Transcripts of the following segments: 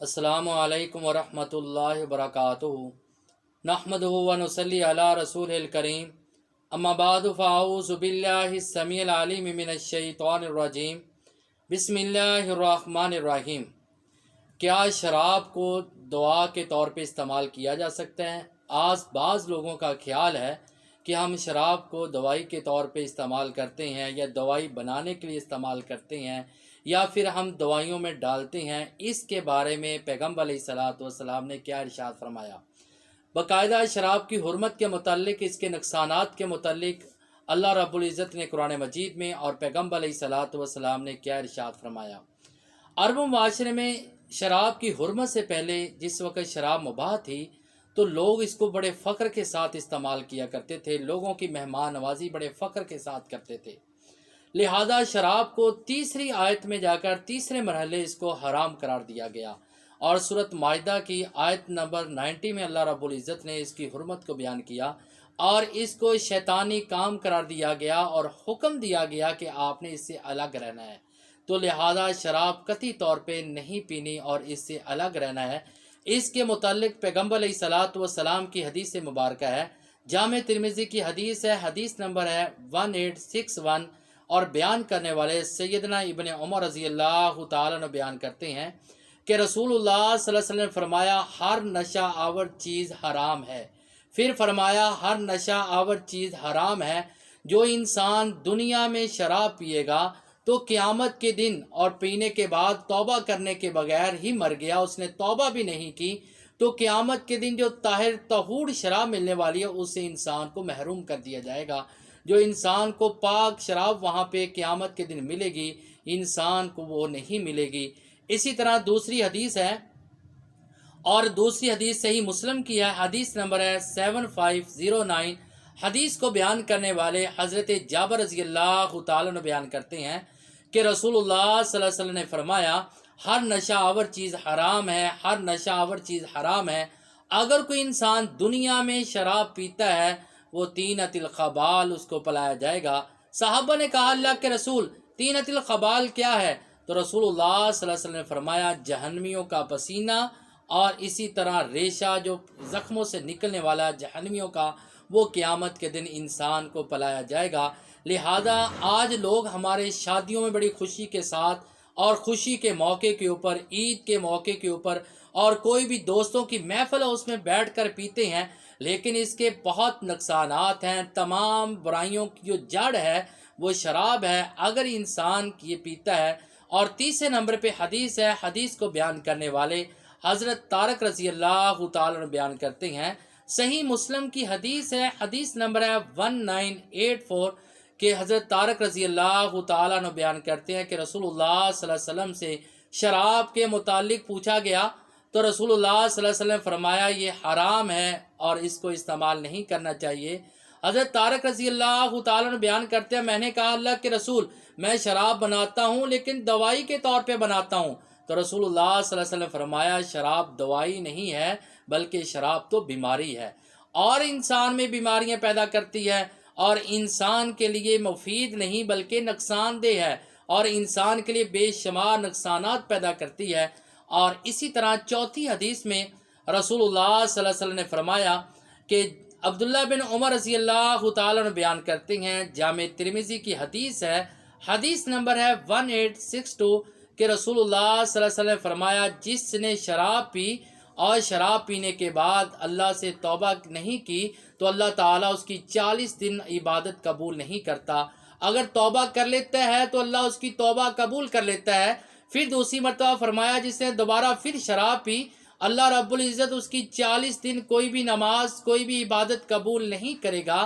अस्सलामु अलैकुम वरहमतुल्लाहि वबरकातुहू नहमदुहु व नुसल्ली अला रसूलिल करीम अम्मा बादु फ़अऊज़ु बिल्लाहि स्समीइल अलीम मिनश शैतानिर रजीम बिस्मिल्लाहिर रहमानिर रहीम। क्या शराब को दवा के तौर पे इस्तेमाल किया जा सकता है? आज बाज़ लोगों का ख्याल है कि हम शराब को दवाई के तौर पे इस्तेमाल करते हैं या दवाई बनाने के लिए इस्तेमाल करते हैं या फिर हम दवाइयों में डालते हैं। इसके बारे में पैगम्बर अलैहिस्सलातु वस्सलाम ने क्या इरशाद फरमाया? बाकायदा शराब की हुर्मत के मुतालिक, इसके नुकसानात के मुतालिक अल्लाह रब्बुल इज़्ज़त ने कुरान मजीद में और पैगम्बर अलैहिस्सलातु वस्सलाम ने क्या इरशाद फरमाया। अरब माशरे में शराब की हुर्मत से पहले जिस वक्त शराब मुबाह थी तो लोग इसको बड़े फ़ख्र के साथ इस्तेमाल किया करते थे। लोगों की मेहमान नवाजी बड़े फ़ख्र के साथ करते थे। लिहाजा शराब को तीसरी आयत में जाकर तीसरे मरहले इसको हराम करार दिया गया और सूरत माइदा की आयत नंबर 90 में अल्लाह रब्बुल इज़्ज़त ने इसकी हुर्मत को बयान किया और इसको शैतानी काम करार दिया गया और हुक्म दिया गया कि आपने इससे अलग रहना है। तो लिहाजा शराब कतई तौर पे नहीं पीनी और इससे अलग रहना है। इसके मुतालिक पैगम्बर अलैहिस्सलातु वस्सलाम की हदीस मुबारक है, जामे तिर्मिज़ी की हदीस है, हदीस नंबर है 1861 और बयान करने वाले सैयदना इब्ने उमर रज़ी अल्लाह तआला अन्हु बयान करते हैं कि रसूलुल्लाह सल्लल्लाहु अलैहि वसल्लम ने फरमाया, हर नशा आवर चीज़ हराम है। फिर फरमाया, हर नशा आवर चीज़ हराम है। जो इंसान दुनिया में शराब पिएगा तो क़यामत के दिन और पीने के बाद तौबा करने के बगैर ही मर गया, उसने तौबा भी नहीं की, तो क़यामत के दिन जो ताहिर तहूर शराब मिलने वाली है उससे इंसान को महरूम कर दिया जाएगा। जो इंसान को पाक शराब वहाँ पे क़यामत के दिन मिलेगी, इंसान को वो नहीं मिलेगी। इसी तरह दूसरी हदीस है और दूसरी हदीस सही मुस्लिम की है, हदीस नंबर है 7509। हदीस को बयान करने वाले हज़रत जाबर रज़ी अल्लाह तआला अन्हु बयान करते हैं कि रसूलुल्लाह सल्लल्लाहु अलैहि वसल्लम ने फरमाया, हर नशा आवर चीज़ हराम है, हर नशा आवर चीज़ हराम है। अगर कोई इंसान दुनिया में शराब पीता है वो तीनतिल खबाल उसको पिलाया जाएगा। साहबा ने कहा, अल्लाह के रसूल तीनतिल खबाल क्या है? तो रसूलुल्लाह सल्लल्लाहु अलैहि वसल्लम ने फरमाया, जहन्नमियों का पसीना और इसी तरह रेशा जो ज़ख्मों से निकलने वाला जहन्नमियों का, वो क़यामत के दिन इंसान को पिलाया जाएगा। लिहाजा आज लोग हमारे शादियों में बड़ी खुशी के साथ और खुशी के मौके के ऊपर, ईद के मौके के ऊपर और कोई भी दोस्तों की महफिल है उसमें बैठकर पीते हैं, लेकिन इसके बहुत नुकसानात हैं। तमाम बुराइयों की जो जड़ है वो शराब है अगर इंसान ये पीता है। और तीसरे नंबर पे हदीस है, हदीस को बयान करने वाले हज़रत तारक रज़ी अल्लाह तआला अन्हु बयान करते हैं, सही मुस्लिम की हदीस है, हदीस नंबर है 1984 के हज़रत तारक रज़ी अल्लाह तआला अन्हु बयान करते हैं कि रसूलुल्लाह सल्लल्लाहु अलैहि वसल्लम से शराब के मुतालिक पूछा गया तो रसूलुल्लाह सल्लल्लाहु अलैहि वसल्लम ने फरमाया, ये हराम है और इसको इस्तेमाल नहीं करना चाहिए। हज़रत तारक रज़ी अल्लाह तआला अन्हु बयान करते हैं, मैंने कहा, अल्लाह के रसूल मैं शराब बनाता हूँ लेकिन दवाई के तौर पे बनाता हूँ। तो रसूलुल्लाह सल्लल्लाहु अलैहि वसल्लम ने फरमाया, शराब दवाई नहीं है बल्कि शराब तो बीमारी है और इंसान में बीमारियां पैदा करती है और इंसान के लिए मुफीद नहीं बल्कि नुकसानदेह है और इंसान के लिए बेशुमार नुकसानात पैदा करती है। और इसी तरह चौथी हदीस में रसूलुल्लाह सल्लल्लाहु अलैहि वसल्लम ने फरमाया कि अब्दुल्ला बिन उमर रज़ी अल्लाह तआला अन्हु बयान करते हैं, जामे तिर्मिज़ी की हदीस है, हदीस नंबर है 1862 कि रसूलुल्लाह सल्लल्लाहु अलैहि वसल्लम ने फरमाया, जिसने शराब पी और शराब पीने के बाद अल्लाह से तौबा नहीं की तो अल्लाह ताला उसकी 40 दिन इबादत कबूल नहीं करता। अगर तौबा कर लेता है तो अल्लाह उसकी तौबा कबूल कर लेता है। फिर दूसरी मरतबा फरमाया, जिसने दोबारा फिर शराब पी अल्लाह रब्बुल इज़्ज़त उसकी 40 दिन कोई भी नमाज कोई भी इबादत कबूल नहीं करेगा।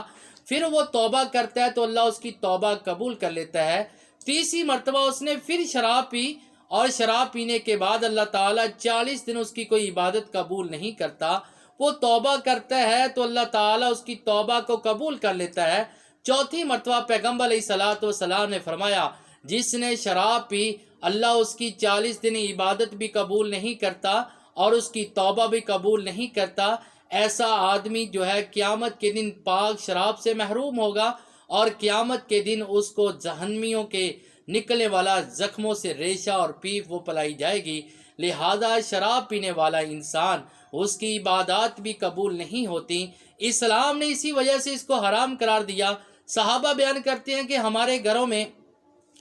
फिर वो तौबा करता है तो अल्लाह उसकी तौबा कबूल कर लेता है। तीसरी मरतबा उसने फिर शराब पी और शराब पीने के बाद अल्लाह ताला 40 दिन उसकी कोई इबादत कबूल नहीं करता। वो तौबा करता है तो अल्लाह ताला उसकी तौबा को कबूल कर लेता है। चौथी मरतबा पैगम्बर अलैहिस्सलातु वस्सलाम ने फरमाया, जिसने शराब पी अल्लाह उसकी 40 दिन इबादत भी कबूल नहीं करता और उसकी तौबा भी कबूल नहीं करता। ऐसा आदमी जो है क़यामत के दिन पाक शराब से महरूम होगा और क़यामत के दिन उसको जहन्नमियों के निकलने वाला ज़ख्मों से रेशा और पीप वो पिलाई जाएगी। لہذا شراب پینے والا انسان اس کی عبادات بھی قبول نہیں ہوتی۔ اسلام نے اسی وجہ سے اس کو حرام قرار دیا۔ صحابہ بیان کرتے ہیں کہ ہمارے گھروں میں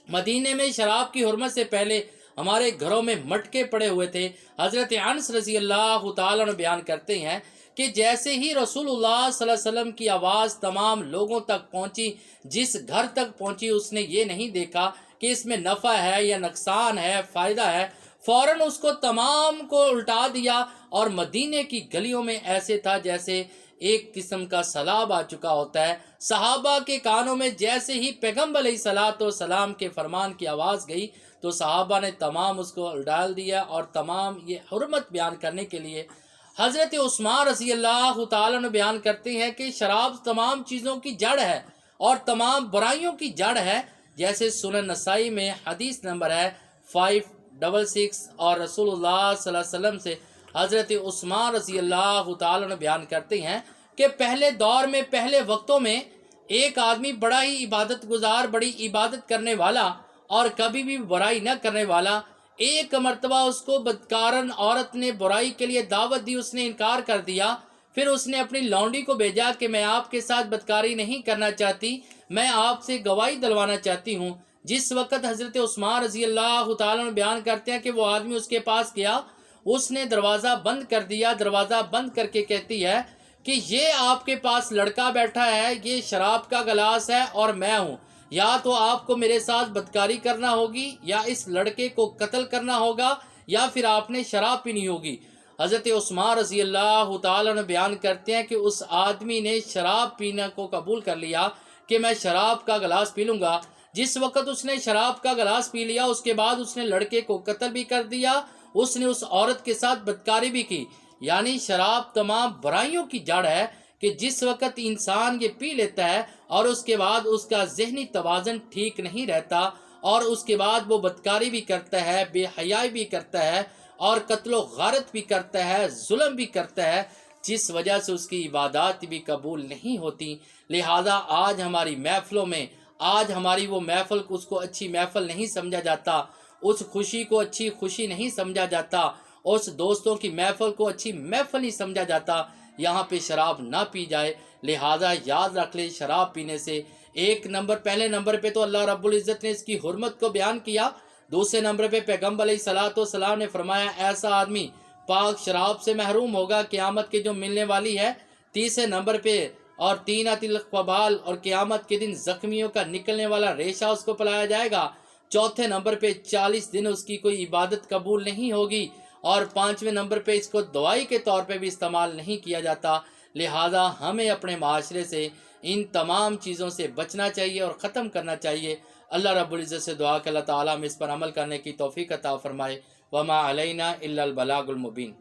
مدینے میں شراب کی حرمت سے پہلے ہمارے گھروں میں مٹکے پڑے ہوئے تھے۔ حضرت انس رضی اللہ تعالیٰ عنہ بیان کرتے ہیں کہ جیسے ہی رسول اللہ صلی اللہ علیہ وسلم کی آواز تمام لوگوں تک پہنچی، جس گھر تک پہنچی اس نے یہ نہیں دیکھا کہ اس میں نفع ہے یا نقصان ہے، فائدہ ہے، فوراً اس کو تمام کو الٹا دیا، اور مدینے کی گلیوں میں ایسے تھا جیسے ایک قسم کا سیلاب آ چکا ہوتا ہے۔ صحابہ کے کانوں میں جیسے ہی پیغمبر علیہ الصلوۃ والسلام کے فرمان کی آواز گئی تو صحابہ نے تمام اس کو ڈال دیا، اور تمام یہ حرمت بیان کرنے کے لیے حضرت عثمان رضی اللہ تعالیٰ نے بیان کرتے ہیں کہ شراب تمام چیزوں کی جڑ ہے اور تمام برائیوں کی جڑ ہے، جیسے سنن نسائی میں حدیث نمبر ہے 566، اور رسول اللہ صلی اللہ علیہ وسلم سے حضرت عثمان رضی اللہ تعالیٰ نے بیان کرتے ہیں کہ پہلے دور میں، پہلے وقتوں میں ایک آدمی بڑا ہی عبادت گزار، بڑی عبادت کرنے والا اور کبھی بھی برائی نہ کرنے والا، ایک مرتبہ اس کو بدکارن عورت نے برائی کے لیے دعوت دی، اس نے انکار کر دیا، پھر اس نے اپنی لونڈی کو بھیجا کہ میں آپ کے ساتھ بدکاری نہیں کرنا چاہتی، میں آپ سے گواہی دلوانا چاہتی ہوں۔ جس وقت حضرت عثمان رضی اللہ تعالیٰ نے بیان کرتے ہیں کہ وہ آدمی اس کے پاس گیا، اس نے دروازہ بند کر دیا، دروازہ بند کر کے کہتی ہے کہ یہ آپ کے پاس لڑکا بیٹھا ہے، یہ شراب کا گلاس ہے اور میں ہوں، یا تو آپ کو میرے ساتھ بدکاری کرنا ہوگی، یا اس لڑکے کو قتل کرنا ہوگا، یا پھر آپ نے شراب پینی ہوگی۔ حضرت عثمان رضی اللہ تعالیٰ نے بیان کرتے ہیں کہ اس آدمی نے شراب پینا کو قبول کر لیا کہ میں شراب کا گلاس پی لوں گا۔ جس وقت اس نے شراب کا گلاس پی لیا، اس کے بعد اس نے لڑکے کو قتل بھی کر دیا، اس نے اس عورت کے ساتھ بدکاری بھی کی۔ یعنی شراب تمام برائیوں کی جڑ ہے کہ جس وقت انسان یہ پی لیتا ہے اور اس کے بعد اس کا ذہنی توازن ٹھیک نہیں رہتا، اور اس کے بعد وہ بدکاری بھی کرتا ہے، بے حیائی بھی کرتا ہے، اور قتل و غارت بھی کرتا ہے، ظلم بھی کرتا ہے، جس وجہ سے اس کی عبادات بھی قبول نہیں ہوتی۔ لہذا آج ہماری محفلوں میں، آج ہماری وہ محفل اس کو اچھی محفل نہیں سمجھا جاتا، اس خوشی کو اچھی خوشی نہیں سمجھا جاتا، اس دوستوں کی محفل کو اچھی محفل نہیں سمجھا جاتا۔ یہاں پہ شراب نہ پی جائے۔ لہذا یاد رکھ لے، شراب پینے سے پہلے نمبر پہ تو اللہ رب العزت نے اس کی حرمت کو بیان کیا، دوسرے نمبر پہ پیغمبر علیہ الصلوۃ والسلام نے فرمایا ایسا آدمی پاک شراب سے محروم ہوگا قیامت کے جو ملنے والی ہے۔ تیسرے نمبر پہ اور تینۃ القبال، اور قیامت کے دن زخمیوں کا نکلنے والا ریشہ اس کو پلایا جائے گا۔ چوتھے نمبر پہ 40 دن اس کی کوئی عبادت قبول نہیں ہوگی، اور پانچویں نمبر پہ اس کو دوائی کے طور پہ بھی استعمال نہیں کیا جاتا۔ لہذا ہمیں اپنے معاشرے سے ان تمام چیزوں سے بچنا چاہیے اور ختم کرنا چاہیے۔ اللہ رب العزت سے دعا کہ اللہ تعالیٰ ہمیں اس پر عمل کرنے کی توفیق عطا فرمائے۔ وما علینا الا البلاغ المبین۔